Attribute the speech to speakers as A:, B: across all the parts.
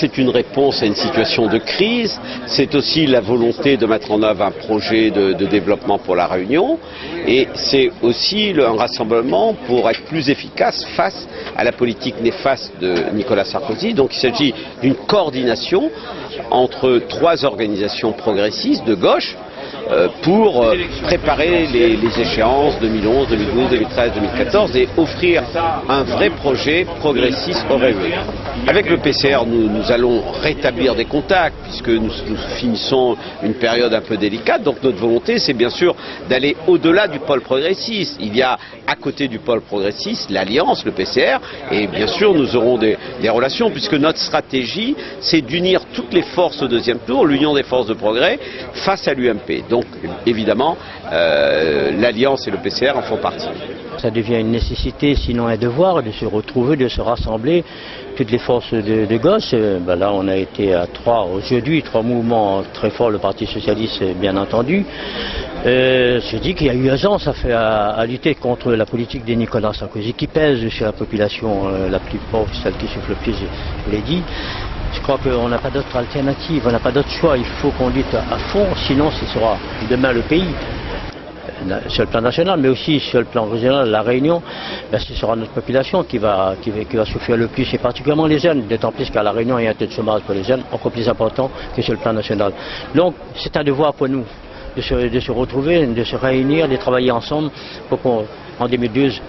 A: c'est une réponse à une situation de crise, c'est aussi la volonté de mettre en œuvre un projet de développement pour la Réunion, et c'est aussi un rassemblement pour être plus efficace face à la politique néfaste de Nicolas Sarkozy. Donc il s'agit d'une coordination entre 3 organisations progressistes de gauche pour préparer les échéances 2011, 2012, 2013, 2014 et offrir un vrai projet progressiste aux Réunions. Avec le PCR, nous allons rétablir des contacts puisque nous finissons une période un peu délicate. Donc notre volonté, c'est bien sûr d'aller au-delà du pôle progressiste. Il y a à côté du pôle progressiste l'Alliance, le PCR, et bien sûr nous aurons des relations puisque notre stratégie, c'est d'unir toutes les forces au deuxième tour, l'union des forces de progrès, face à l'UMP. Donc évidemment, l'Alliance et le PCR en font partie.
B: Ça devient une nécessité, sinon un devoir, de se retrouver, de se rassembler, toutes les forces de gauche. Là, on a été à 3 aujourd'hui, 3 mouvements très forts, le Parti Socialiste, bien entendu. Je dis qu'il y a eu urgence à lutter contre la politique de Nicolas Sarkozy qui pèse sur la population la plus pauvre, celle qui souffre le plus, je l'ai dit. Je crois qu'on n'a pas d'autre alternative, on n'a pas d'autre choix, il faut qu'on lutte à fond, sinon ce sera demain le pays, sur le plan national, mais aussi sur le plan régional, la Réunion, ce sera notre population qui va souffrir le plus, et particulièrement les jeunes, d'autant plus qu'à la Réunion, il y a un taux de chômage pour les jeunes encore plus important que sur le plan national. Donc c'est un devoir pour nous de se retrouver, de se réunir, de travailler ensemble pour qu'en 2012,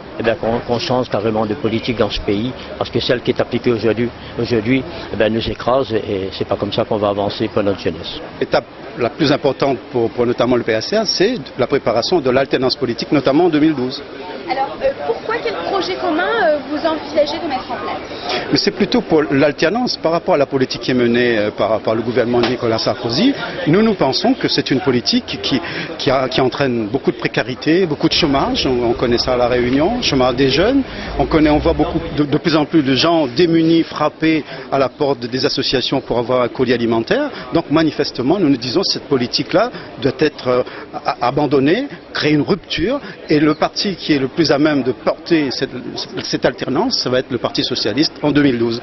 B: qu'on change carrément de politique dans ce pays, parce que celle qui est appliquée aujourd'hui nous écrase, et c'est pas comme ça qu'on va avancer pour notre jeunesse.
C: L'étape la plus importante pour notamment le PACA, c'est la préparation de l'alternance politique, notamment en 2012.
D: Alors, pourquoi, quel projet commun vous envisagez de mettre en place?
C: Mais c'est plutôt pour l'alternance par rapport à la politique qui est menée par le gouvernement de Nicolas Sarkozy. Nous pensons que c'est une politique qui entraîne beaucoup de précarité, beaucoup de chômage. On connaît ça à La Réunion, chômage des jeunes. On voit de plus en plus de gens démunis, frappés à la porte des associations pour avoir un colis alimentaire. Donc manifestement, nous disons que cette politique-là doit être abandonnée, créer une rupture, et le parti qui est le plus à même de porter cette alternance, ça va être le Parti socialiste en 2012.